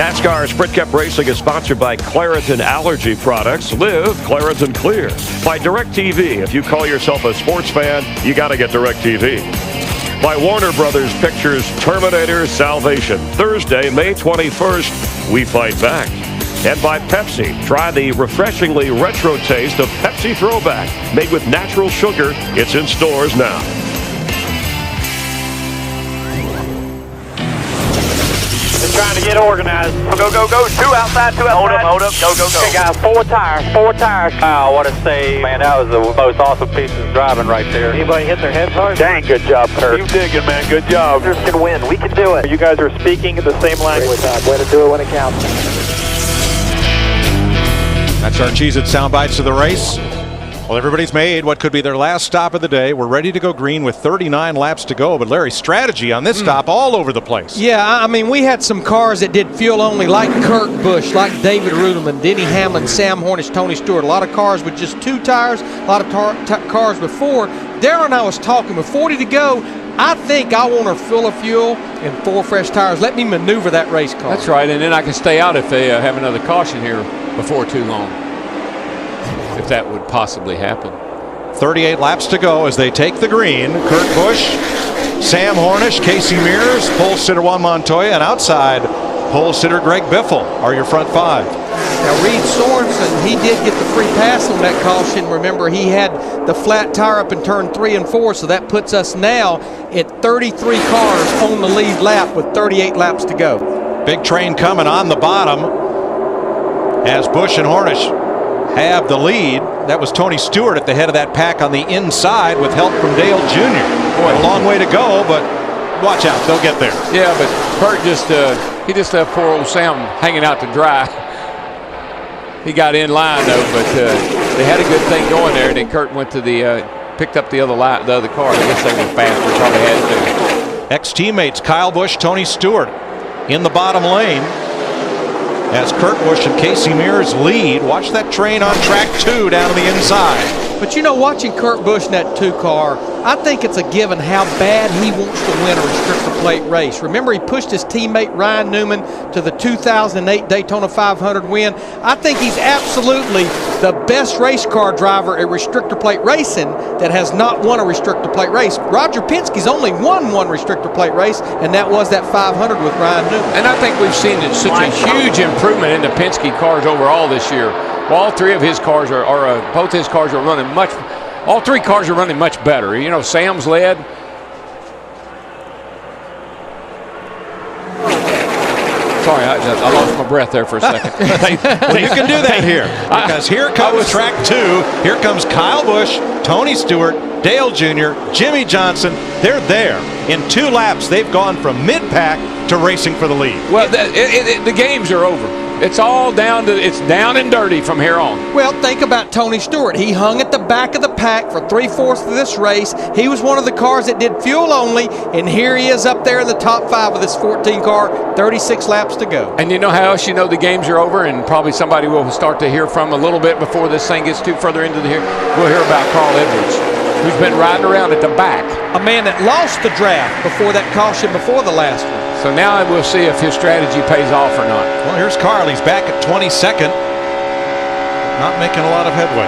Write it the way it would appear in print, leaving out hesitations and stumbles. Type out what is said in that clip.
NASCAR Sprint Cup Racing is sponsored by Claritin Allergy Products. Live Claritin Clear. By DirecTV. If you call yourself a sports fan, you got to get DirecTV. By Warner Brothers Pictures Terminator Salvation. Thursday, May 21st, we fight back. And by Pepsi. Try the refreshingly retro taste of Pepsi Throwback. Made with natural sugar. It's in stores now. Just trying to get organized. Go, go, go. Two outside, two outside. Hold up. Go, go, go. Okay, guys, four tires. Wow, what a save. Man, that was the most awesome piece of driving right there. Anybody hit their heads hard? Dang, good job, Kurt. Keep digging, man. Good job. We can win. We can do it. You guys are speaking the same language. Way to do it when it counts. That's our Cheez-It sound bites of the race. Well, everybody's made what could be their last stop of the day. We're ready to go green with 39 laps to go. But Larry, strategy on this stop all over the place. Yeah, I mean, we had some cars that did fuel only, like Kurt Busch, like David Rudelman, Denny Hamlin, Sam Hornish, Tony Stewart. A lot of cars with just 2 tires, a lot of cars with 4. Darrell and I was talking with 40 to go. I think I want her full of fuel and 4 fresh tires. Let me maneuver that race car. That's right, and then I can stay out if they have another caution here before too long, if that would possibly happen. 38 laps to go as they take the green. Kurt Busch, Sam Hornish, Casey Mears, pole sitter Juan Montoya, and outside pole sitter Greg Biffle are your front 5. Now Reed Sorensen, he did get the free pass on that caution. Remember, he had the flat tire up in turn 3 and 4, so that puts us now at 33 cars on the lead lap with 38 laps to go. Big train coming on the bottom as Busch and Hornish have the lead. That was Tony Stewart at the head of that pack on the inside with help from Dale Jr. Boy, a long way to go, but watch out, they'll get there. Yeah, but Kurt he just left poor old Sam hanging out to dry. He got in line though, but they had a good thing going there. And then Kurt went to picked up the other car. I guess they were faster, probably had to. Ex-teammates Kyle Busch, Tony Stewart in the bottom lane as Kurt Busch and Casey Mears lead. Watch that train on track 2 down to the inside. But you know, watching Kurt Busch in that 2 car, I think it's a given how bad he wants to win a restrictor plate race. Remember, he pushed his teammate Ryan Newman to the 2008 Daytona 500 win. I think he's absolutely the best race car driver at restrictor plate racing that has not won a restrictor plate race. Roger Penske's only won 1 restrictor plate race, and that was that 500 with Ryan Newman. And I think we've seen such a huge improvement in the Penske cars overall this year. Well, all 3 of his cars both his cars are running all 3 cars are running much better. You know, Sam's led. Sorry, I lost my breath there for a second. Well, you can do that here, because here comes track 2. Here comes Kyle Busch, Tony Stewart, Dale Jr., Jimmy Johnson. They're there. In 2 laps, they've gone from mid-pack to racing for the lead. Well, the games are over. It's all down and dirty from here on. Well, think about Tony Stewart. He hung at the back of the pack for 3/4 of this race. He was one of the cars that did fuel only, and here he is up there in the top 5 of this 14 car, 36 laps to go. And you know how else you know the games are over, and probably somebody will start to hear from a little bit before this thing gets too further into we'll hear about Carl Edwards, who's been riding around at the back. A man that lost the draft before that caution before the last one. So now we'll see if his strategy pays off or not. Well, here's Carl. He's back at 22nd. Not making a lot of headway.